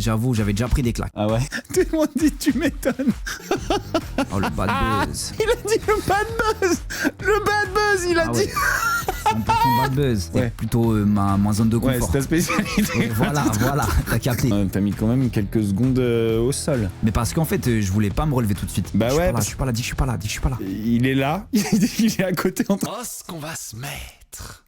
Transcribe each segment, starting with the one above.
J'avoue, j'avais déjà pris des claques. Ah ouais. Tout le monde dit tu m'étonnes. Oh, le bad buzz. Il a dit le bad buzz. Le bad buzz, il a dit. Ouais. 100% bad buzz. C'était plutôt ma zone de confort. Ouais, c'est ta spécialité. Ouais, voilà, t'as capté. T'as mis quand même quelques secondes au sol. Mais parce qu'en fait, je voulais pas me relever tout de suite. Bah ouais. Je suis pas là, dis que je suis pas là, dis que je suis pas là. Il est là, il est à côté en train. Oh, ce qu'on va se mettre.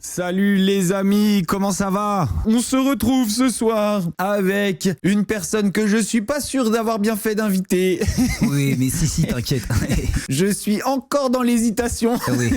Salut les amis, comment ça va? On se retrouve ce soir avec une personne que je suis pas sûr d'avoir bien fait d'inviter. Oui, mais si, t'inquiète. Je suis encore dans l'hésitation. Oui.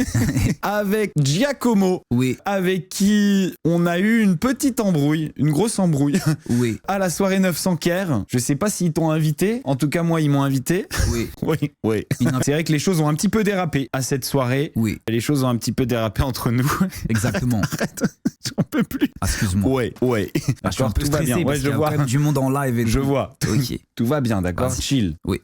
Avec Giacomo. Oui. Avec qui on a eu une petite embrouille, une grosse embrouille. Oui. À la soirée 900 Caire. Je sais pas s'ils t'ont invité. En tout cas, moi, ils m'ont invité. Oui. Oui. C'est vrai que les choses ont un petit peu dérapé à cette soirée. Oui. Les choses ont un petit peu dérapé entre nous. Exactement. Arrête, j'en peux plus. Ah, excuse-moi. Ouais. Je suis un peu tout va stressé bien. parce qu'il y a quand même du monde en live et Je tout. vois. Ok. Tout va bien, d'accord? Vas-y. Chill. Oui.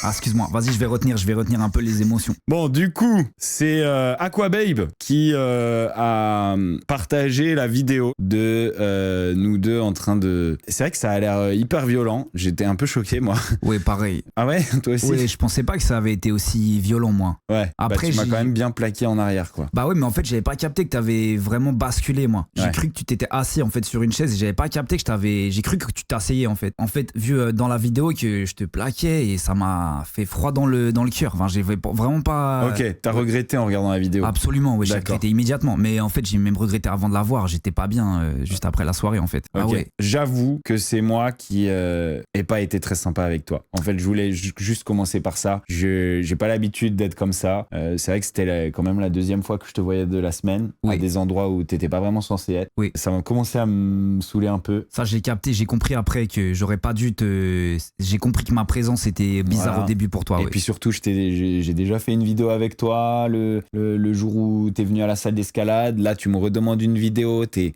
Ah, excuse-moi, vas-y, je vais retenir un peu les émotions. Bon, du coup, c'est Aquababe qui a partagé la vidéo de nous deux en train de... C'est vrai que ça a l'air hyper violent. J'étais un peu choqué, moi. Oui, pareil. Ah ouais? Toi aussi? Oui, je pensais pas que ça avait été aussi violent, moi. Ouais. Après, tu m'as quand même bien plaqué en arrière, quoi. Bah ouais, mais en fait, j'avais pas capté que t'avais vraiment basculé, moi. J'ai cru que tu t'étais assis, en fait, sur une chaise et j'avais pas capté que j'ai cru que tu t'asseyais, en fait. En fait, vu dans la vidéo que je te plaquais et ça m'a fait froid dans le cœur. Enfin, j'ai vraiment pas... Ok, t'as regretté en regardant la vidéo? Absolument, oui, j'ai D'accord. regretté immédiatement. Mais en fait, j'ai même regretté avant de la voir. J'étais pas bien juste après la soirée, en fait. Ok. Ah ouais. J'avoue que c'est moi qui ai pas été très sympa avec toi. En fait, je voulais juste commencer par ça. J'ai pas l'habitude d'être comme ça. C'est vrai que c'était quand même la deuxième fois que je te voyais de la semaine à des endroits où t'étais pas vraiment censé être. Oui. Ça m'a commencé à me saouler un peu. Ça, j'ai capté, j'ai compris après que j'aurais pas dû te... J'ai compris que ma présence était bizarre Voilà. au début pour toi. Et puis surtout, j'ai déjà fait une vidéo avec toi le jour où t'es venu à la salle d'escalade. Là, tu me redemandes une vidéo. T'es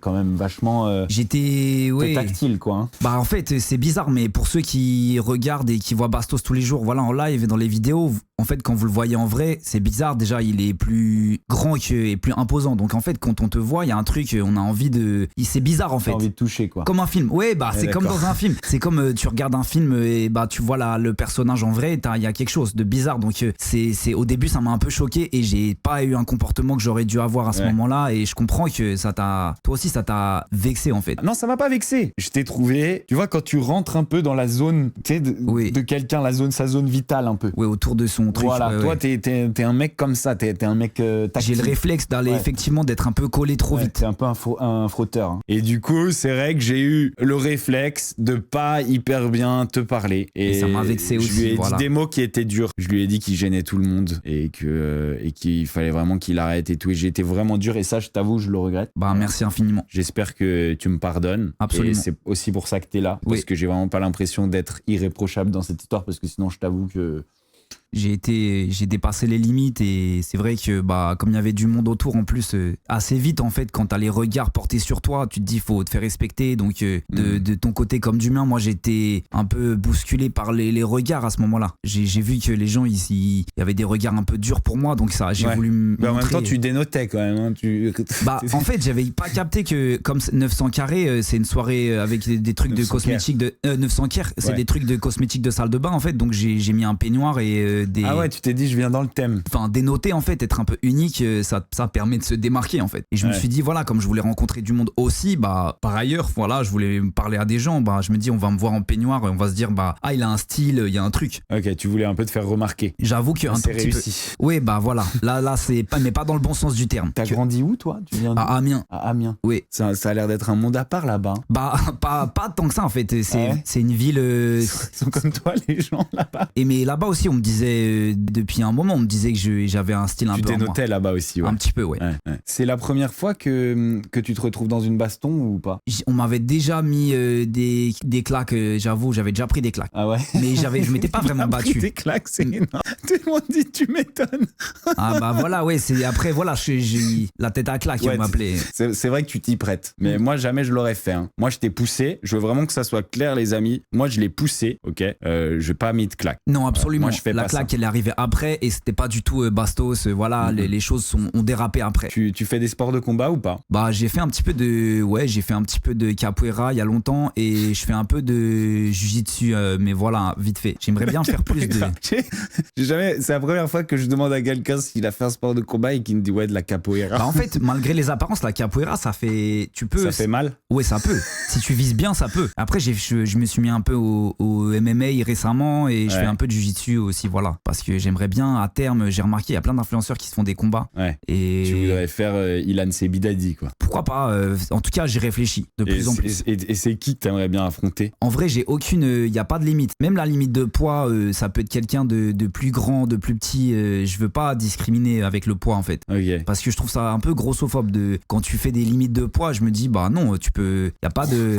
quand même vachement... J'étais... T'es tactile, quoi. Hein. Bah en fait, c'est bizarre, mais pour ceux qui regardent et qui voient Bastos tous les jours, voilà, en live et dans les vidéos, en fait, quand vous le voyez en vrai, c'est bizarre. Déjà, il est plus grand et plus imposant. Donc en fait, quand on te voit, il y a un truc, on a envie de... C'est bizarre, en fait. T'as envie de toucher, quoi. Comme un film. Ouais, bah c'est comme dans un film. C'est comme tu regardes un film et bah tu vois le personnage en vrai, il y a quelque chose de bizarre. Donc c'est au début, ça m'a un peu choqué et j'ai pas eu un comportement que j'aurais dû avoir à ce moment-là. Et je comprends que toi aussi, ça t'a vexé, en fait. Non, ça m'a pas vexé. Je t'ai trouvé, tu vois, quand tu rentres un peu dans la zone, tu sais, de quelqu'un, sa zone vitale un peu. Oui, autour de son truc. Voilà, toi, t'es un mec comme ça, t'es un mec tactile. J'ai le réflexe d'aller effectivement d'être un peu collé trop vite. T'es un peu un frotteur. Hein. Et du coup, c'est vrai que j'ai eu le réflexe de pas hyper bien te parler. Et ça m'a vexé aussi. Je lui ai dit des mots qui étaient durs. Je lui ai dit qu'il gênait tout le monde et qu'il fallait vraiment qu'il arrête et tout. Et j'ai été vraiment dur et ça, je t'avoue, je le regrette. Bah, merci infiniment. J'espère que tu me pardonnes. Absolument. Et c'est aussi pour ça que t'es là. Parce que j'ai vraiment pas l'impression d'être irréprochable dans cette histoire parce que sinon, je t'avoue que... J'ai dépassé les limites et c'est vrai que bah comme il y avait du monde autour en plus assez vite en fait quand t'as les regards portés sur toi tu te dis faut te faire respecter donc de ton côté comme du mien moi j'étais un peu bousculé par les regards à ce moment-là j'ai vu que les gens il y avait des regards un peu durs pour moi donc ça j'ai voulu bah, en même temps montrer... tu dénotais quand même hein, bah en fait j'avais pas capté que comme 900 carrés c'est une soirée avec des trucs de cosmétiques de 900 carrés c'est des trucs de cosmétiques de salle de bain en fait donc j'ai mis un peignoir et Ah ouais, tu t'es dit je viens dans le thème. Enfin dénoter en fait, être un peu unique, ça permet de se démarquer en fait. Et je me suis dit voilà, comme je voulais rencontrer du monde aussi, bah par ailleurs voilà, je voulais parler à des gens, bah je me dis on va me voir en peignoir et on va se dire bah il a un style, il y a un truc. Ok, tu voulais un peu te faire remarquer. J'avoue que un tout petit peu. Oui bah voilà, là c'est pas mais pas dans le bon sens du terme. T'as grandi où toi? Tu viens à Amiens. À Amiens. Oui. Ça a l'air d'être un monde à part là-bas. Bah pas tant que ça en fait. C'est une ville. Ils sont comme toi les gens là-bas. Et mais là-bas aussi on me disait depuis un moment. On me disait que j'avais un style un Tu peu t'es à moi. noté là-bas aussi, ouais. Un petit peu, ouais. Ouais. C'est la première fois que tu te retrouves dans une baston ou pas? On m'avait déjà mis des claques, j'avoue, j'avais déjà pris des claques. Ah ouais? Mais je m'étais pas vraiment T'as pris battu. des claques, c'est énorme. Tout le monde dit tu m'étonnes. Ah bah voilà, ouais, c'est après, voilà, j'ai la tête à claque, Ouais, on m'appelait. C'est vrai que tu t'y prêtes. Mais moi, jamais je l'aurais fait. Hein. Moi, je t'ai poussé. Je veux vraiment que ça soit clair, les amis. Moi, je l'ai poussé, ok? Je n'ai pas mis de claque. Non, absolument. moi, je fais la pas claque, ça. elle est arrivée après et c'était pas du tout bastos. Voilà, les choses ont dérapé après. Tu fais des sports de combat ou pas? Bah, j'ai fait un petit peu de capoeira il y a longtemps et je fais un peu de jiu-jitsu, mais voilà, vite fait. J'aimerais bien faire plus de. J'ai jamais. C'est la première fois que je demande à quelqu'un s'il a fait un sport de combat et qu'il me dit ouais, de la capoeira. Bah, en fait, malgré les apparences, la capoeira, ça fait. Tu peux. Ça fait mal? Ouais, ça peut. Si tu vises bien, ça peut. Après, je me suis mis un peu au MMA récemment et je fais un peu de jiu-jitsu aussi, voilà. Parce que j'aimerais bien, à terme, j'ai remarqué, il y a plein d'influenceurs qui se font des combats. Ouais. Et Tu voudrais faire Ilan Sebidadi, quoi. pourquoi pas en tout cas, j'y réfléchis de plus en plus. Et c'est qui que t'aimerais bien affronter? En vrai, j'ai aucune. Il n'y a pas de limite. Même la limite de poids, ça peut être quelqu'un de plus grand, de plus petit. Je veux pas discriminer avec le poids, en fait. Ok. Parce que je trouve ça un peu grossophobe quand tu fais des limites de poids, je me dis bah non, tu peux, y a pas de.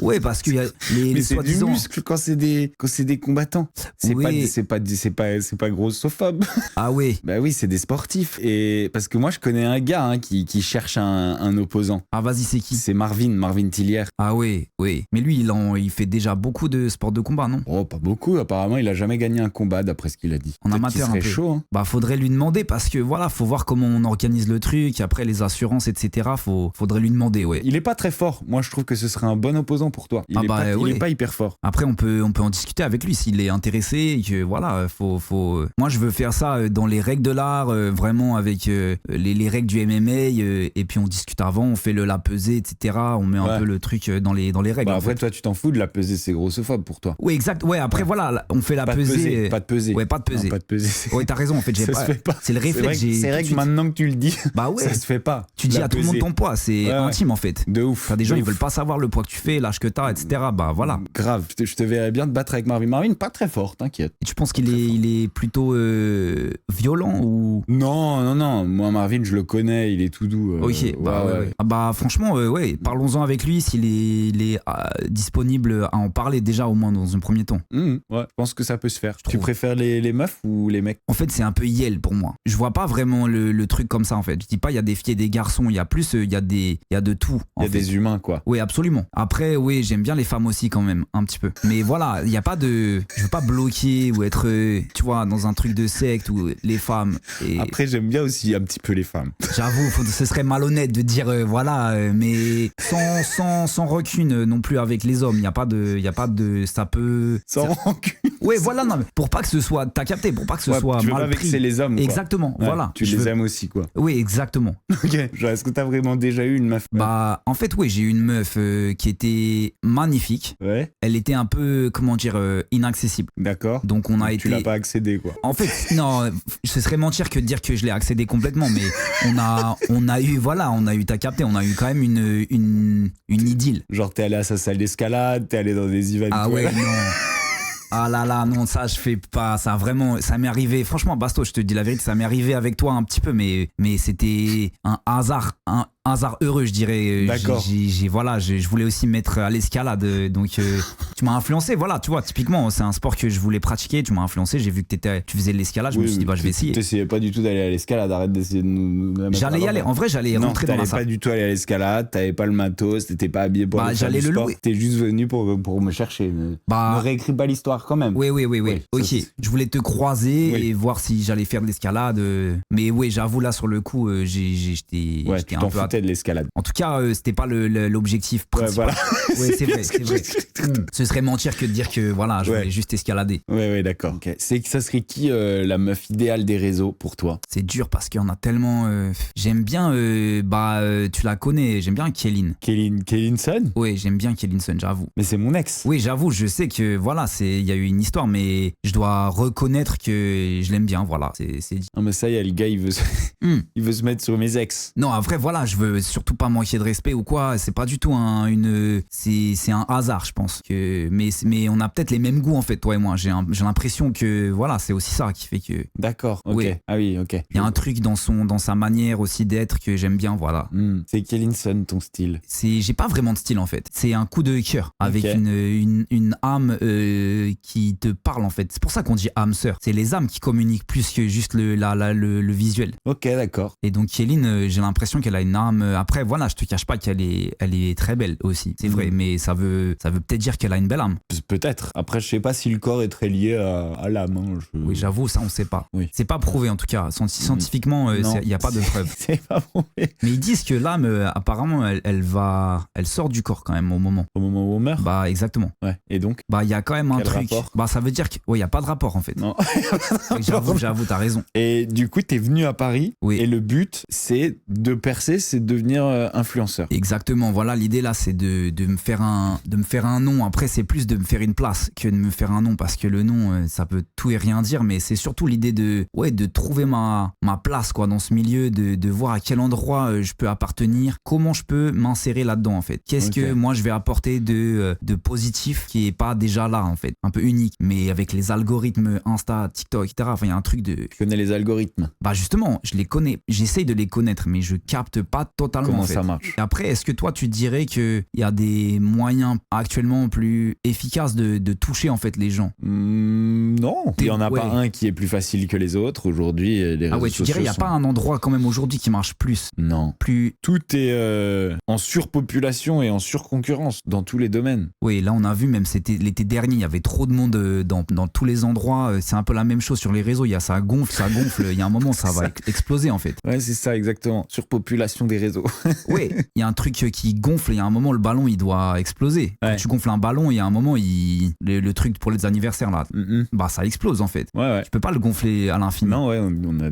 Ouais, parce que y a les Mais c'est du soi-disant. muscle quand c'est des combattants. Oui. C'est pas grossophobe. Ah ouais. Bah oui, c'est des sportifs. Et parce que moi je connais un gars qui cherche un opposant. Ah vas-y, c'est qui? C'est Marvin Tillière. Ah ouais, ouais. Mais lui, il fait déjà beaucoup de sports de combat, non? Oh, pas beaucoup. Apparemment, il a jamais gagné un combat d'après ce qu'il a dit. En Peut-être amateur, qu'il un serait peu. chaud. Hein. Bah faudrait lui demander parce que voilà, faut voir comment on organise le truc. Après les assurances, etc. Faudrait lui demander, ouais. Il est pas très fort. Moi, je trouve que ce serait un bon opposant pour toi. Il ouais. est pas hyper fort. Après, on peut en discuter avec lui s'il est intéressé. Et que voilà, Moi, je veux faire ça dans les règles de l'art, vraiment avec les règles du MMA. Et puis on discute avant, on fait la pesée, etc. On met un peu le truc dans les règles. Bah, en après, fait. toi, tu t'en fous de la pesée, c'est grossophobe pour toi. Oui, exact. Ouais, après, voilà, on fait la Pas de pesée. pas de pesée. Ouais, pas de pesée. Non, pas de pesée. Ouais, t'as raison. En fait, Ça se fait pas. C'est le réflexe. C'est vrai que maintenant que tu le dis, Bah ouais. ça se fait pas. Tu dis La à tout le monde pesée. ton poids, c'est Ouais. intime en fait. De ouf. T'as des gens, de ils ouf. veulent pas savoir le poids que tu fais, l'âge que t'as, etc. Bah voilà. Grave, je te verrais bien te battre avec Marvin. Marvin, pas très fort, t'inquiète. Et tu penses il est plutôt violent ou. Non. Moi, Marvin, je le connais, il est tout doux. Ok, ouais. Ah bah franchement, ouais, parlons-en avec lui s'il est disponible à en parler déjà au moins dans un premier temps. Ouais, je pense que ça peut se faire. Tu trouve. préfères les meufs ou les mecs? En fait, c'est un peu yel pour moi. Je vois pas vraiment le truc comme ça en fait. Je dis pas il y a des filles et des garçons, il y a plus, il y a de tout. Il y a des humains, quoi. Oui, absolument. Après, oui, j'aime bien les femmes aussi quand même, un petit peu. Mais voilà, il y a pas de. Je veux pas bloquer ou être, tu vois, dans un truc de secte où les femmes. Et Après, j'aime bien aussi un petit peu les femmes. j'avoue, ce serait malhonnête de dire voilà, mais sans rancune non plus avec les hommes. Il y a pas de, ça peut. Sans rancune. Ouais, voilà, non, mais pour pas que ce soit, t'as capté, pour pas que ce soit tu veux pas mal pris. vexer les hommes, quoi. Exactement, Ouais, voilà. Tu Je les veux- aimes aussi, quoi. Oui, exactement. Ok. Genre, est-ce que t'as vraiment déjà eu une meuf? Bah, en fait, oui, j'ai eu une meuf qui était magnifique. Ouais, Elle était un peu, comment dire, inaccessible. d'accord. Donc on a Tu été. l'as pas accédé, quoi. En fait, non, ce serait mentir que de dire que je l'ai accédé complètement, mais on a eu, voilà, t'as capté, on a eu quand même une idylle. Genre, t'es allé à sa salle d'escalade, t'es allé dans des events. Ah ouais, non. Ah là là, non, ça je fais pas, ça vraiment, ça m'est arrivé, franchement, Basto, je te dis la vérité, ça m'est arrivé avec toi un petit peu, mais c'était un hasard heureux, je dirais. D'accord. Je voulais aussi me mettre à l'escalade, donc tu m'as influencé, voilà, tu vois, typiquement, c'est un sport que je voulais pratiquer, tu m'as influencé, j'ai vu que tu faisais de l'escalade, je me suis dit, bah je vais essayer. T'essayais pas du tout d'aller à l'escalade, arrête d'essayer de nous la mettre J'allais y à aller, l'envers. en vrai, j'allais Non, rentrer dans la t'allais pas salle. du tout aller à l'escalade, t'avais pas le matos, t'étais pas habillé pour Bah, aller faire j'allais du le sport. louer. T'es juste venu pour me chercher. Ne réécris pas l'histoire quand même. Oui. Oui, Ok, ça, c'est- je voulais te croiser Oui. et voir si j'allais faire de l'escalade. Mais oui, j'avoue, là, sur le coup, j'étais Ouais, j'étais tu un t'en peu. foutais de l'escalade. En tout cas, c'était pas l'objectif Ouais, principal. voilà. Ouais, c'est vrai, bien ce que c'est vrai. je- Ce serait mentir que de dire que voilà, je Ouais. voulais juste escalader. Ouais, d'accord. Ok. Ça serait qui la meuf idéale des réseaux pour toi? C'est dur parce qu'il y en a tellement. J'aime bien, tu la connais, j'aime bien Kéline. Kellinson? Oui, j'aime bien Kélinson, j'avoue. Mais c'est mon ex. Oui, j'avoue, je sais que voilà, il y a eu une histoire, mais je dois reconnaître que je l'aime bien, voilà, c'est dit. Non, mais ça y est, le gars, il veut Hmm. il veut se mettre sur mes ex. Non, après, voilà, je veux surtout pas manquer de respect ou quoi. C'est pas du tout c'est un hasard, je pense. Mais on a peut-être les mêmes goûts en fait, toi et moi. J'ai l'impression que voilà, c'est aussi ça qui fait que. D'accord. Ok. Oui. Ah oui, ok. Il y a un truc dans sa manière aussi d'être que j'aime bien, voilà. C'est Kellinson, ton style. J'ai pas vraiment de style en fait. C'est un coup de cœur avec Ok. une âme qui te parle en fait. C'est pour ça qu'on dit âme sœur. C'est les âmes qui communiquent plus que juste le visuel. Ok, d'accord. Et donc Kéline, j'ai l'impression qu'elle a une âme. Après voilà, je te cache pas qu'elle est très belle aussi. C'est vrai, mais ça veut peut-être dire qu'elle a une belle âme. Peut-être. Après, je sais pas si le corps est très lié à l'âme. Hein. Oui, j'avoue, ça on sait pas. Oui. C'est pas prouvé en tout cas. Scientifiquement, il Non. y a pas de preuve. C'est pas bon. Mais ils disent que l'âme, apparemment, elle sort du corps quand même au moment. Au moment où on meurt. Bah exactement. Ouais. Et donc. Bah il y a quand même un Quel truc. rapport Bah ça veut dire qu'il y a pas de rapport en fait. Non. J'avoue, t'as raison. Et du coup, t'es venu à Paris. Oui. Et le but, c'est de percer, c'est de devenir influenceur. Exactement. Voilà, l'idée là, c'est de me faire un nom. Après, c'est plus de me faire une place que de me faire un nom, parce que le nom, ça peut tout et rien dire. Mais c'est surtout l'idée de trouver ma place quoi dans ce milieu, de voir à quel endroit je peux appartenir, comment je peux m'insérer là-dedans en fait. Qu'est-ce que moi je vais apporter de positif qui est pas déjà là en fait, un peu unique, mais avec les algorithmes Insta, TikTok, etc. Enfin, il y a un truc de. Tu connais les algorithmes. Bah justement, je les connais, j'essaye de les connaître, mais je capte pas totalement. Comment en fait. ça marche? Et après, est-ce que toi tu dirais qu'il y a des moyens actuellement plus efficaces de toucher en fait les gens? Non, il y en a Ouais. pas un qui est plus facile que les autres aujourd'hui. Les réseaux Ah ouais, tu dirais il y a sociaux pas un endroit quand même aujourd'hui qui marche plus, Non. plus. Tout est en surpopulation et en surconcurrence dans tous les domaines. Oui, là on a vu, même c'était l'été dernier, il y avait trop de monde dans tous les endroits. C'est un peu la même chose sur les réseaux. Ça gonfle. Il y a un moment, ça va exploser en fait. Ouais, c'est ça, exactement. Surpopulation des réseaux. Oui, il y a un truc qui gonfle. Il y a un moment, le ballon il doit exploser. Quand Ouais. tu gonfles un ballon, il y a un moment, le truc pour les anniversaires là, bah ça explose en fait. Ouais. Tu peux pas le gonfler à l'infini. Non, ouais, on a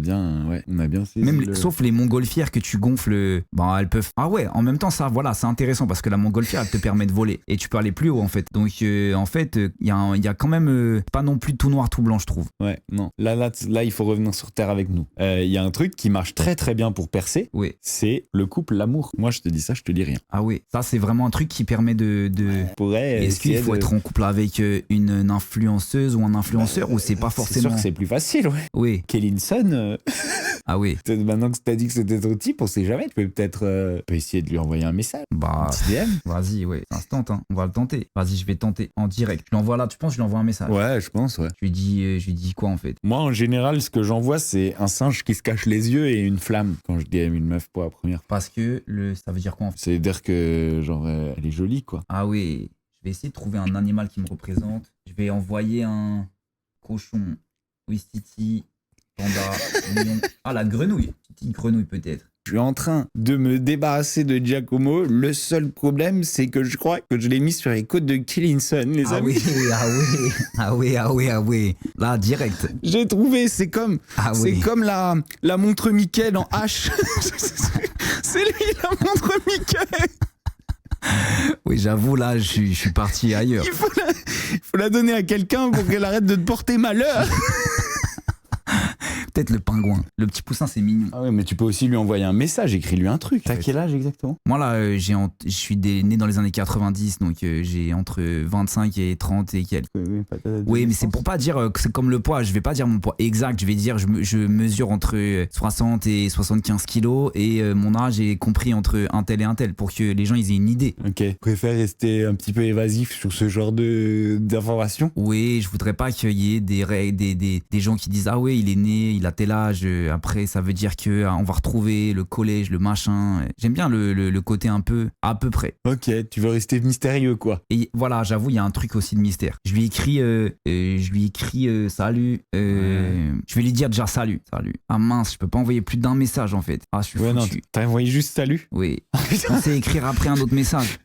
bien saisi Même le- sauf les montgolfières que tu gonfles, bah elles peuvent. Ah ouais, en même temps ça, voilà, c'est intéressant parce que la montgolfière elle te permet de voler et tu peux aller plus haut en fait. Donc en fait, il y a quand même pas non plus tout noir tout blanc, je trouve. Ouais, non. Là, il faut revenir sur Terre avec nous. Il y a un truc qui marche très très bien pour percer, Oui. c'est le couple, l'amour. Moi, je te dis ça, je te dis rien. Ah oui, ça c'est vraiment un truc qui permet de. On pourrait Est-ce qu'il essayer faut de- être en couple avec une influenceuse ou un influenceur ou c'est pas C'est forcément. sûr que c'est plus facile, ouais. Oui, Kellinson, ah oui. peut-être maintenant que t'as dit que c'était ton type, on sait jamais. Tu peux peut-être peut essayer de lui envoyer un message. Bah, Un petit DM. vas-y, ouais, ça se tente, hein. On va le tenter. Vas-y, je vais tenter en direct. Je l'envoie là, tu penses que je lui envoie un message? Ouais, je pense, ouais. Je lui dis quoi en fait? Moi, en général, ce que j'envoie, c'est un singe qui se cache les yeux et une flamme quand je DM une meuf pour la première fois. Parce que ça veut dire quoi en fait? C'est dire que, genre, elle est jolie, quoi. Ah oui, je vais essayer de trouver un animal qui me représente. Je vais envoyer un cochon, Ouistiti, panda, lion. Ah, la grenouille. Petite grenouille peut-être. Je suis en train de me débarrasser de Giacomo. Le seul problème, c'est que je crois que je l'ai mis sur les côtes de Kellinson, les Ah amis. oui. Là, direct. J'ai trouvé, c'est comme Oui. la montre Mickey dans H. C'est lui, la montre Mickey. Oui, j'avoue, là, je suis parti ailleurs. Il faut la donner à quelqu'un pour qu'elle arrête de te porter malheur. Peut-être le pingouin. Le petit poussin, c'est mignon. Ah ouais, mais tu peux aussi lui envoyer un message, écris-lui un truc. T'as quel âge exactement? Moi, là, je suis né dans les années 90, donc j'ai entre 25 et 30 et quelques. Oui, mais c'est pour pas dire que c'est comme le poids. Je vais pas dire mon poids exact. Je vais dire je mesure entre 60 et 75 kilos et mon âge est compris entre un tel et un tel pour que les gens ils aient une idée. Ok. Je préfère rester un petit peu évasif sur ce genre d'informations. Oui, je voudrais pas qu'il y ait des gens qui disent ah ouais il est né, il a tel âge. Après ça veut dire que on va retrouver le collège, le machin. J'aime bien le côté un peu à peu près. Ok, tu veux rester mystérieux quoi. Et voilà, j'avoue, il y a un truc aussi de mystère. Je lui écris salut. Je vais lui dire déjà salut. Ah mince, je peux pas envoyer plus d'un message en fait. Ah, je suis Ouais, non, foutu. t'as envoyé juste salut. Oui. On sait écrire après un autre message.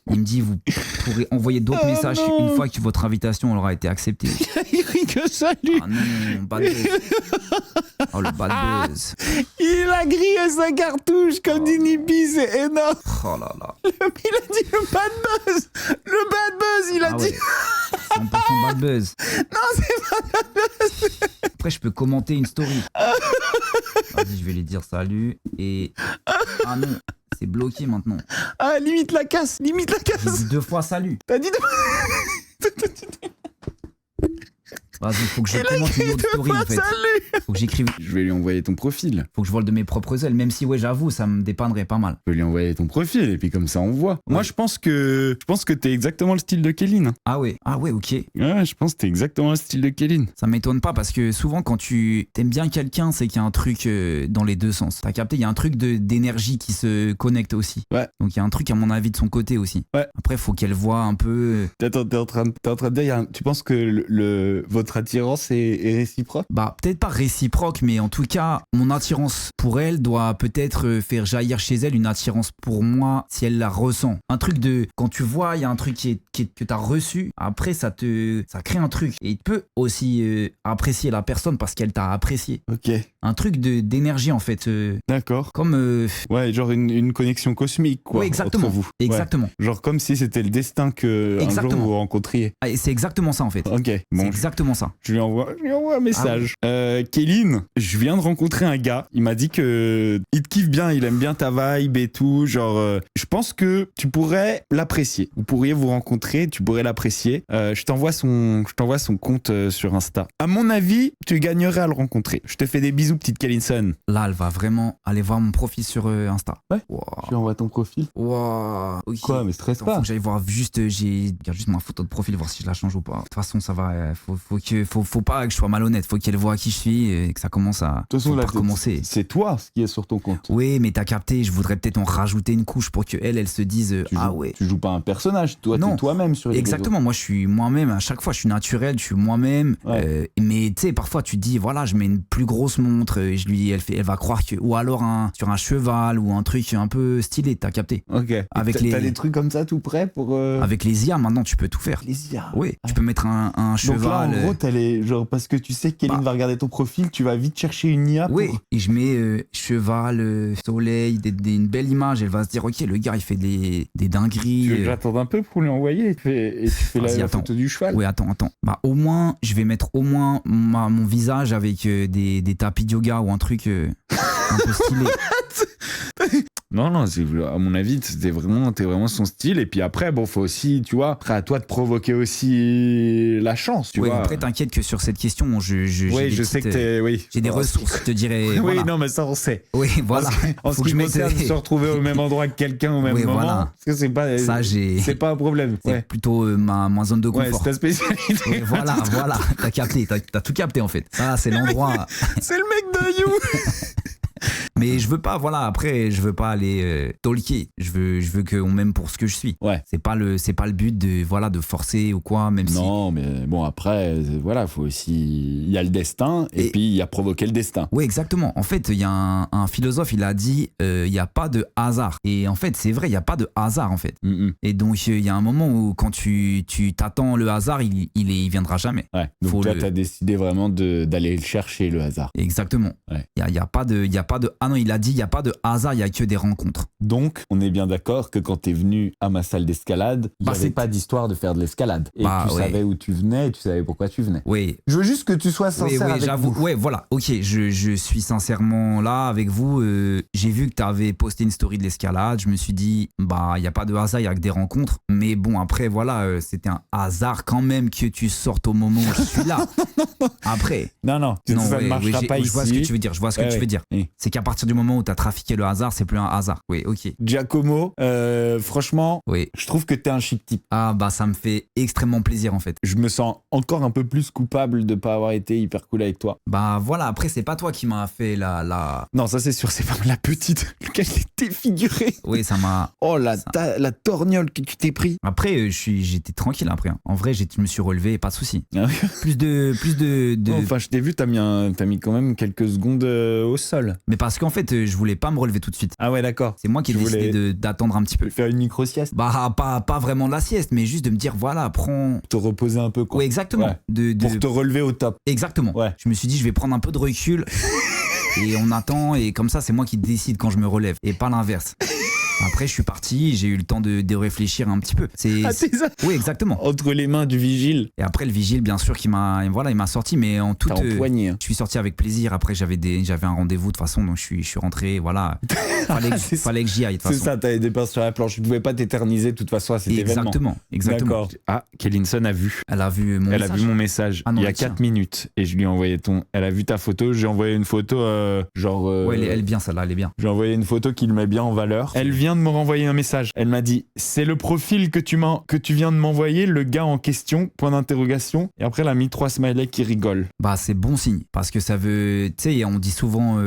Il me dit, vous pourrez envoyer d'autres messages non. une fois que votre invitation aura été acceptée. Il rit que salut. Ah non, bad buzz. Oh, le bad buzz. Il a grillé sa cartouche comme dit Nibi, c'est énorme. Oh là là. Il a dit le bad buzz. Le bad buzz, il a Ah dit. ouais. 100% bad buzz. Non, c'est pas bad buzz. Après, je peux commenter une story. Vas-y, je vais lui dire salut. Et. Ah non, c'est bloqué maintenant. Ah, limite la casse. J'ai dit 2 fois salut. T'as dit Vas-y, faut que je commente une autre story en fait. salut. Faut que j'écrive. Je vais lui envoyer ton profil. Faut que je vole de mes propres ailes, même si, ouais, j'avoue, ça me dépannerait pas mal. Je vais lui envoyer ton profil et puis comme ça on voit. Ouais. Moi je pense que t'es exactement le style de Kéline. Ah ouais, ok. Ouais, je pense que t'es exactement le style de Kéline. Ça m'étonne pas parce que souvent quand tu t'aimes bien quelqu'un, c'est qu'il y a un truc dans les deux sens. T'as capté, il y a un truc d'énergie qui se connecte aussi. Ouais. Donc il y a un truc à mon avis de son côté aussi. Ouais. Après, faut qu'elle voit un peu. Attends, t'es en train de dire, tu penses que votre attirance est réciproque? Bah peut-être pas réciproque, mais en tout cas, mon attirance pour elle doit peut-être faire jaillir chez elle une attirance pour moi si elle la ressent. Un truc de quand tu vois, il y a un truc que t'as reçu. Après, ça crée un truc et il peut aussi apprécier la personne parce qu'elle t'a apprécié. Ok. Un truc d'énergie en fait. D'accord. Comme Ouais, genre une connexion cosmique quoi. oui, exactement. Entre vous. Exactement. Ouais. Genre comme si c'était le destin que un jour vous vous rencontriez. Ah, et c'est exactement ça en fait. Ok. Bon. C'est exactement ça. Je lui envoie un message. Kéline, je viens de rencontrer un gars. Il m'a dit que il te kiffe bien, il aime bien ta vibe et tout. Genre, je pense que tu pourrais l'apprécier. Vous pourriez vous rencontrer, tu pourrais l'apprécier. Je t'envoie son compte sur Insta. À mon avis, tu gagnerais à le rencontrer. Je te fais des bisous, petite Kélinson. Là, elle va vraiment aller voir mon profil sur Insta. Ouais. Wow. Je lui envoie ton profil. Wow. Okay. Quoi, mais stresse Attends, pas. faut que j'aille voir regarde juste ma photo de profil, voir si je la change ou pas. De toute façon, ça va. Faut pas que je sois malhonnête. Faut qu'elle voit qui je suis et que ça commence à. De toute façon, là, recommencer. C'est toi ce qui est sur ton compte. Oui, mais t'as capté. Je voudrais peut-être en rajouter une couche pour que elle se dise ouais. Tu joues pas un personnage. Toi, t'es toi-même sur les Exactement. réseaux. Moi, je suis moi-même. À chaque fois, je suis naturel. Je suis moi-même. Ouais. Mais tu sais, parfois, tu te dis voilà, je mets une plus grosse montre. Et elle va croire que ou alors sur un cheval ou un truc un peu stylé. T'as capté. Ok. T'as des trucs comme ça tout prêt pour. Avec les IA, maintenant, tu peux tout faire. Les IA. Oui, tu peux mettre un cheval. Donc là, en gros, genre, parce que tu sais que Kéline va regarder ton profil, tu vas vite chercher une IA. Oui, et je mets cheval, soleil, une belle image. Elle va se dire, ok, le gars, il fait des dingueries. Tu veux que j'attende un peu pour lui envoyer et tu fais la photo du cheval. Oui, attends. Bah, au moins, je vais mettre mon visage avec des tapis de yoga ou un truc un peu stylé. Non, à mon avis, t'es vraiment son style. Et puis après, bon, faut aussi, tu vois, après à toi de provoquer aussi la chance, tu vois. Après, t'inquiète que sur cette question, je sais que t'es, j'ai des ressources, je te dirais. Oui, voilà. non, mais ça, on sait. Oui, voilà. En ce qui concerne se retrouver au même endroit que quelqu'un au même moment, voilà. parce que c'est pas un problème. C'est plutôt ma zone de confort. Ouais, c'est ta spécialité. Oui, voilà. T'as capté, t'as tout capté en fait. Ça, c'est l'endroit. C'est le mec de You. Mais je veux pas, après, je veux pas aller talker. Je veux qu'on m'aime pour ce que je suis. Ouais. C'est pas le but de forcer ou quoi, même si. Non, mais bon, après, voilà, faut aussi. Il y a le destin et puis il y a provoquer le destin. Oui, exactement. En fait, il y a un philosophe, il a dit il n'y a pas de hasard. Et en fait, c'est vrai, il n'y a pas de hasard, en fait. Et donc, il y a un moment où, quand tu t'attends le hasard, il viendra jamais. Ouais. Donc, toi, t'as décidé vraiment d'aller le chercher, le hasard. Exactement. Ouais. Il y a pas de. Ah non, il a dit il n'y a pas de hasard, il n'y a que des rencontres. Donc, on est bien d'accord que quand t'es venu à ma salle d'escalade, il n'y avait pas d'histoire de faire de l'escalade. Et tu savais où tu venais et tu savais pourquoi tu venais. Oui. Je veux juste que tu sois sincère avec j'avoue. vous. Ouais, voilà. Ok, je suis sincèrement là avec vous. J'ai vu que tu avais posté une story de l'escalade. Je me suis dit, il n'y a pas de hasard, il n'y a que des rencontres. Mais bon, après, voilà, c'était un hasard quand même que tu sortes au moment où je suis là. Après. Non, ça ne marchera pas ici. Je vois ce que tu veux dire. C'est qu'à partir du moment où tu as trafiqué le hasard, c'est plus un hasard. Oui, ok. Giacomo, franchement, je trouve que t'es un chic type. Ah, ça me fait extrêmement plaisir en fait. Je me sens encore un peu plus coupable de pas avoir été hyper cool avec toi. Voilà, après, c'est pas toi qui m'as fait la. Non, ça c'est sûr, c'est pas la petite. Lequel est défiguré. Oui, ça m'a. Oh, la torgnole que tu t'es pris. Après, j'étais tranquille après. En vrai, je me suis relevé, pas de souci. plus de. Enfin, je t'ai vu, t'as mis quand même quelques secondes au sol. Mais parce qu'en fait, je voulais pas me relever tout de suite. Ah ouais, d'accord. C'est moi qui ai décidé d'attendre un petit peu. Faire une micro-sieste. Pas vraiment de la sieste, mais juste de me dire, voilà, prends. Te reposer un peu, quoi. Oui, exactement. Ouais. Pour te relever au top. Exactement. Ouais. Je me suis dit, je vais prendre un peu de recul. Et on attend, et comme ça, c'est moi qui décide quand je me relève, et pas l'inverse. Après, je suis parti, j'ai eu le temps de réfléchir un petit peu. Ah, c'est ça. Oui, exactement. Entre les mains du vigile. Et après, le vigile, bien sûr, il m'a sorti, mais en toute. T'as empoigné. Je suis sorti avec plaisir. Après, j'avais un rendez-vous de toute façon, donc je suis rentré. Voilà. Fallait que j'y aille de toute façon. C'est ça, t'avais des pinces sur la planche. Tu pouvais pas t'éterniser de toute façon à cet événement. Exactement. D'accord. Ah, Kellinson a vu. Elle a vu mon message. Elle a vu mon message Ah non, il y a le tien. 4 minutes et je lui ai envoyé ton. Elle a vu ta photo. J'ai envoyé une photo Ouais, elle est bien, celle-là, elle est bien. J'ai envoyé une photo qui le met bien en valeur. Elle vient de me renvoyer un message. Elle m'a dit c'est le profil que tu viens de m'envoyer, le gars en question, point d'interrogation. Et après elle a mis 3 smileys qui rigolent. Bah c'est bon signe parce que ça veut, tu sais, on dit souvent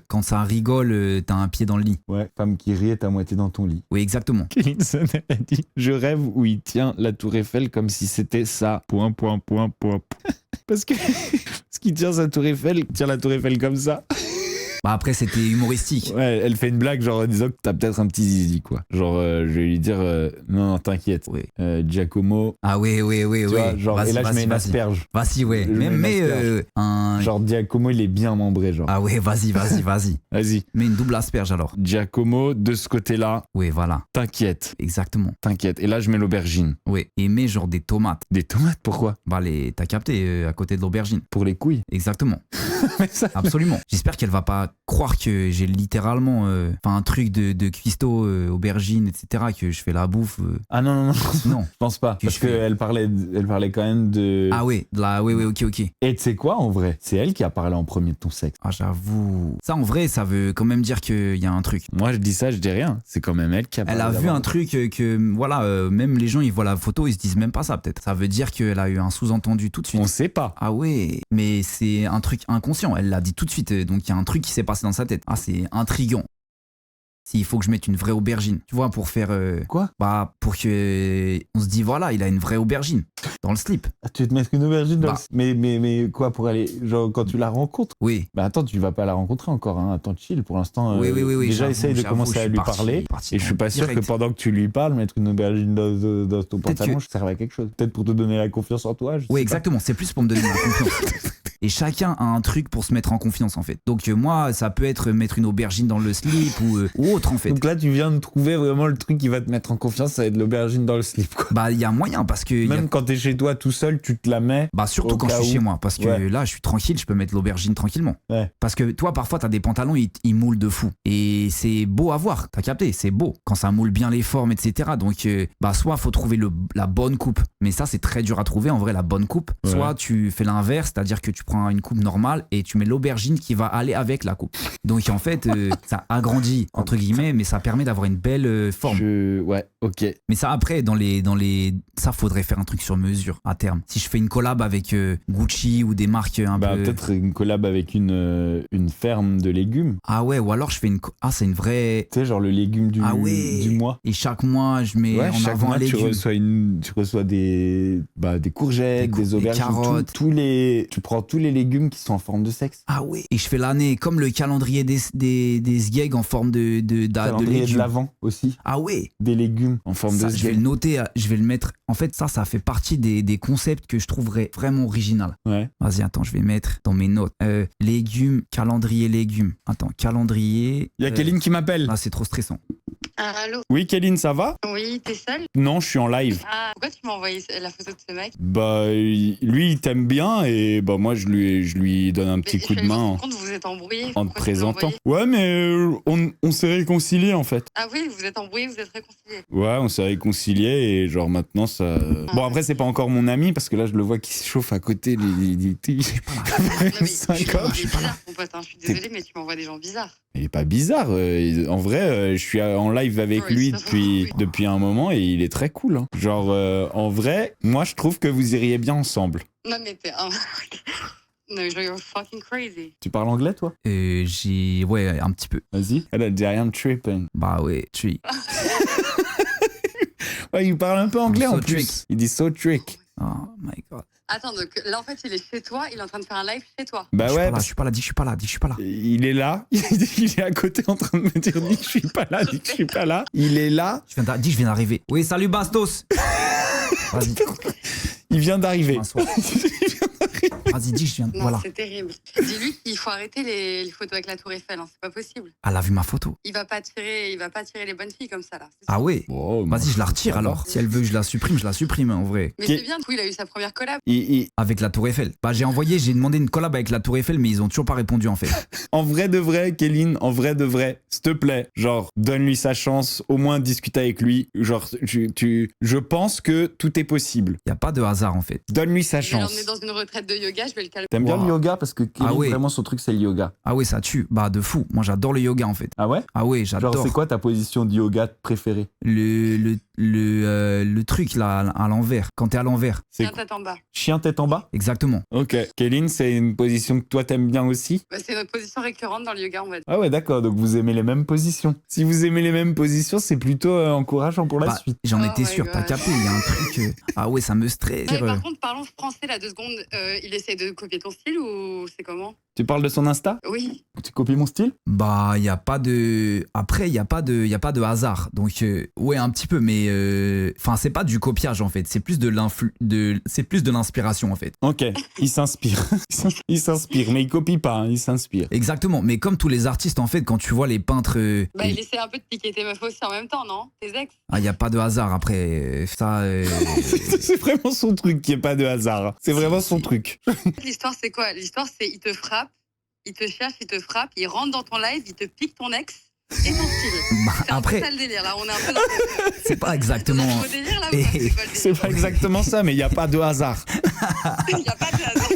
quand ça rigole, t'as un pied dans le lit. Ouais, femme qui rit est à moitié dans ton lit. Oui, exactement. Kellinson, elle a dit je rêve où il tient la tour Eiffel comme si c'était ça. Point. Parce qu'il tient sa tour Eiffel, il tient la tour Eiffel comme ça. Bah après c'était humoristique. Ouais, elle fait une blague genre en disant que t'as peut-être un petit zizi quoi. Genre je vais lui dire non t'inquiète. Oui. Giacomo. Ah oui. Tu vois, genre, et là je mets une asperge. Vas-y ouais. Je mets genre Giacomo il est bien membré genre. Ah ouais vas-y. Vas-y. Mets une double asperge alors. Giacomo de ce côté-là. Oui voilà. T'inquiète. Exactement. Et là je mets l'aubergine. Oui. Et mets genre des tomates. Des tomates pourquoi? Bah t'as capté à côté de l'aubergine. Pour les couilles. Exactement. Mais ça... Absolument. J'espère qu'elle va pas croire que j'ai littéralement un truc de cuistot, aubergine, etc. que je fais la bouffe. Ah non. Non. Je pense pas. Parce qu'elle parlait quand même de... Ah ouais, ok. Et tu sais quoi en vrai? C'est elle qui a parlé en premier de ton sexe. Ah j'avoue. Ça en vrai, ça veut quand même dire qu'il y a un truc. Moi je dis ça, je dis rien. C'est quand même elle qui a parlé. Elle a vu un truc que voilà, même les gens ils voient la photo, ils se disent même pas ça peut-être. Ça veut dire qu'elle a eu un sous-entendu tout de suite. On sait pas. Ah ouais, mais c'est un truc inconscient, elle l'a dit tout de suite, donc il y a un truc qui s'est passé dans sa tête. Ah c'est intriguant. S'il faut que je mette une vraie aubergine, tu vois, pour faire... Quoi? Bah pour que on se dit voilà, il a une vraie aubergine dans le slip. Ah, tu veux te mettre une aubergine dans Bah. mais quoi pour aller... Genre quand tu la rencontres? Oui. Bah attends, tu vas pas la rencontrer encore, hein. Attends, chill pour l'instant. Oui. Déjà j'avoue, essaye de commencer à lui parler. Et je suis pas sûr que pendant que tu lui parles, mettre une aubergine dans ton pantalon, ça serve à quelque chose. Peut-être pour te donner la confiance en toi. Oui, exactement. C'est plus pour me donner la confiance. Et chacun a un truc pour se mettre en confiance en fait. Donc moi, ça peut être mettre une aubergine dans le slip ou autre en fait. Donc là, tu viens de trouver vraiment le truc qui va te mettre en confiance, ça va être l'aubergine dans le slip, quoi. Bah il y a moyen parce que... Même quand t'es chez toi tout seul, tu te la mets. Bah surtout quand je suis chez moi, parce que là je suis tranquille, je peux mettre l'aubergine tranquillement. Ouais. Parce que toi parfois t'as des pantalons, ils moulent de fou. Et c'est beau à voir, t'as capté, c'est beau. Quand ça moule bien les formes, etc. Donc bah soit faut trouver la bonne coupe, mais ça c'est très dur à trouver en vrai la bonne coupe. Ouais. Soit tu fais l'inverse, c'est-à-dire que tu prends une coupe normale et tu mets l'aubergine qui va aller avec la coupe. Donc en fait ça agrandit entre guillemets, mais ça permet d'avoir une belle forme. Ouais, ok. Mais ça après dans les ça faudrait faire un truc sur mesure à terme. Si je fais une collab avec Gucci ou des marques un peu... Peut-être une collab avec une ferme de légumes. Ah ouais, ou alors je fais c'est une vraie... Tu sais, genre le légume du mois. Et chaque mois je mets en chaque avant mois, un légume. tu reçois des courgettes, des aubergines, carottes. tu prends tous les légumes qui sont en forme de sexe. Ah ouais. Et je fais l'année comme le calendrier des sgeg en forme de Calendrier de légumes. l'Avent aussi. Ah ouais. Des légumes en forme Ça, de je vais sgeg. le noter, je vais le mettre. En fait, ça fait partie des concepts que je trouverais vraiment original. Ouais. Vas-y, attends, je vais mettre dans mes notes. Légumes, calendrier légumes. Attends, calendrier. Il y a Kéline qui m'appelle. Là, c'est trop stressant. Ah, allô? Oui, Kéline, ça va? Oui, t'es seule? Non, je suis en live. Ah, pourquoi tu m'as envoyé la photo de ce mec? Bah, lui, il t'aime bien et bah moi, je lui donne un petit coup de main Compte, vous êtes embrouillés. en te Pourquoi tu me l'as présentant. envoyé? Ouais, mais on s'est réconciliés en fait. Ah oui, vous êtes embrouillés, vous êtes réconciliés. Ouais, on s'est réconciliés et genre maintenant ça. Bon, après, c'est pas encore mon ami parce que là, je le vois qui se chauffe à côté. Non, mais je suis D'accord. bizarre, mon pote. Hein. Je suis désolée, mais tu m'envoies des gens bizarres. Il est pas bizarre. En vrai, je suis en live avec Oui, lui ça va. depuis un moment et il est très cool. Hein. Genre, en vrai, moi, je trouve que vous iriez bien ensemble. Non, mais t'es un. No, you're fucking crazy. Tu parles anglais, toi? Ouais, un petit peu. Vas-y. Elle a dit I'm tripping. Bah ouais, Ouais, il parle un peu anglais So en plus. trick. Il dit so trick. Oh my god. Attends, donc là, en fait, il est chez toi, il est en train de faire un live chez toi. Bah ouais, Je suis pas là, dis que je suis pas là, dis que je suis pas là. il est là. Il est à côté en train de me dire dis que je suis pas là, dis que je suis pas là. Il est là. Dis que je viens d'arriver. Oui, salut Bastos. Vas-y. Il vient d'arriver. Demain soir. Vas-y, dis, je viens. Non, Voilà. c'est terrible. Dis-lui qu'il faut arrêter les photos avec la Tour Eiffel, hein, c'est pas possible. Elle a vu ma photo. Il va pas attirer les bonnes filles comme ça, là. c'est sûr. Ah ouais. Oh, moi, Vas-y, je la retire ça va. alors. Si elle veut que je la supprime en vrai. Mais Qui- c'est bien, du coup, il a eu sa première collab. Avec la Tour Eiffel. Bah, j'ai demandé une collab avec la Tour Eiffel, mais ils ont toujours pas répondu en fait. En vrai de vrai, Kéline, en vrai de vrai, s'il te plaît, genre, donne-lui sa chance, au moins discute avec lui. Genre, je pense que tout est possible. Y a pas de hasard en fait. Donne-lui sa Je vais chance. l'emmener dans une retraite de yoga, je vais le calmer. T'aimes bien Wow. le yoga? Parce que Kéline, Ah ouais. vraiment, son truc, c'est le yoga. Ah ouais, ça tue. Bah, de fou. Moi, j'adore le yoga en fait. Ah ouais? Ah ouais, Genre, j'adore. c'est quoi ta position de yoga préférée? Le truc là, à l'envers. Quand t'es à l'envers. C'est Tiens, tête en bas. chien tête en bas? Exactement. Ok. Kéline, c'est une position que toi, t'aimes bien aussi? Bah, c'est notre position récurrente dans le yoga, on va dire. Ah ouais, d'accord, donc vous aimez les mêmes positions. Si vous aimez les mêmes positions, c'est plutôt encourageant pour la Bah, suite. j'en Oh étais my sûr, t'as God. capté. Il y a un truc. Ah ouais, ça me stresse. Ouais, par contre, parlons français là 2 secondes. Il essaie de copier ton style ou c'est comment? Tu parles de son Insta? Oui. Tu copies mon style? Bah, il y a pas de. Après, il y a pas de hasard. Donc, ouais, un petit peu, mais. Enfin, c'est pas du copiage en fait. C'est plus c'est plus de l'inspiration en fait. Ok, il s'inspire. Il s'inspire, mais il copie pas, hein, il s'inspire. Exactement. Mais comme tous les artistes en fait, quand tu vois les peintres. Bah, il essaie un peu de piquer tes meufs aussi en même temps, non? Tes ex? Ah, il y a pas de hasard après. Ça. C'est vraiment son truc qui est pas de hasard. C'est vraiment son truc. L'histoire, c'est quoi? L'histoire, c'est il te frappe, il te cherche, il te frappe, il rentre dans ton live, il te pique ton ex et ton style. Bah, C'est un peu après, ça le délire, là. On est un peu dans c'est pas exactement. le nouveau délire, là, ou pas? C'est quoi le C'est délire? pas exactement ça, mais il n'y a pas de hasard. Il n'y a pas de hasard.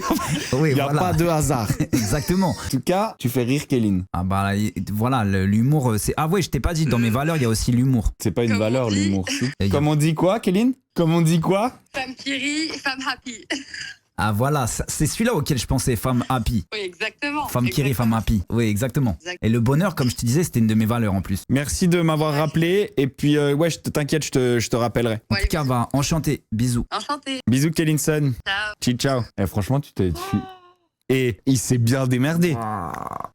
Oui, Il n'y a voilà. pas de hasard. Exactement. En tout cas, tu fais rire Kéline. Ah bah voilà, l'humour, c'est. Ah ouais, je t'ai pas dit, dans mes valeurs, il y a aussi l'humour. C'est pas une Comme on valeur, dit. l'humour. Et Comme on dit quoi, Kéline? Comme on dit quoi? Femme qui rit, femme happy. Ah voilà, c'est celui-là auquel je pensais, femme happy. Oui, exactement. Femme qui rit, femme happy. Oui, exactement. Exact. Et le bonheur, comme je te disais, c'était une de mes valeurs en plus. Merci de m'avoir rappelé. Et puis, ouais, t'inquiète, je te rappellerai. En tout cas, bah, enchanté. Bisous. Enchanté. Bisous, Kélinson. Ciao. Ciao. Eh, franchement, Et il s'est bien démerdé.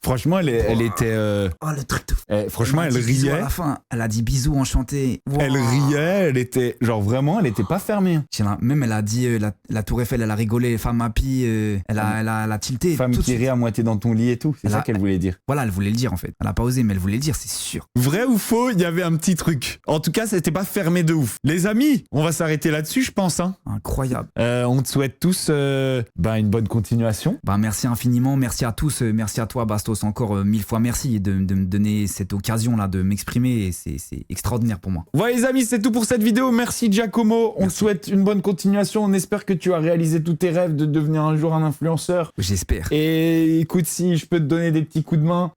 Franchement, elle était. Oh, le truc de. Franchement, elle m'a dit bisous à riait. la fin. Elle a dit bisous, enchanté. Wow. Elle riait, elle était. Genre, vraiment, elle était pas fermée. Même elle a dit la Tour Eiffel, elle a rigolé, femme happy, elle a tilté. Femme tout de qui suite. rit à moitié dans ton lit et tout. C'est Elle ça a- qu'elle voulait dire. Voilà, elle voulait le dire en fait. Elle a pas osé, mais elle voulait le dire, c'est sûr. Vrai ou faux, il y avait un petit truc. En tout cas, c'était pas fermé de ouf. Les amis, on va s'arrêter là-dessus, je pense. Hein. Incroyable. On te souhaite tous une bonne continuation. Bah, merci infiniment, merci à tous, merci à toi Bastos, encore 1000 fois merci de me donner cette occasion-là de m'exprimer et c'est extraordinaire pour moi. Voilà les amis, c'est tout pour cette vidéo. Merci Giacomo. On te souhaite une bonne continuation. On espère que tu as réalisé tous tes rêves de devenir un jour un influenceur. J'espère. Et écoute, si je peux te donner des petits coups de main,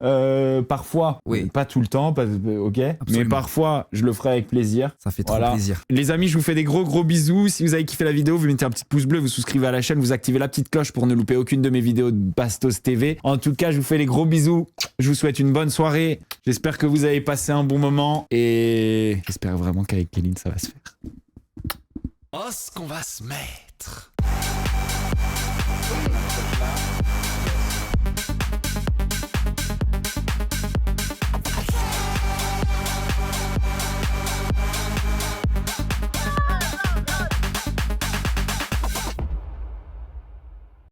parfois, Oui. pas tout le temps, ok, mais Absolument. parfois, je le ferai avec plaisir. Ça fait trop Voilà. plaisir. Les amis, je vous fais des gros bisous. Si vous avez kiffé la vidéo, vous mettez un petit pouce bleu, vous souscrivez à la chaîne, vous activez la petite cloche pour ne louper aucune de mes vidéos de Bastos TV. En tout cas, je vous fais les gros bisous. Je vous souhaite une bonne soirée. J'espère que vous avez passé un bon moment et j'espère vraiment qu'avec Kéline, ça va se faire. Oh, ce qu'on va se mettre.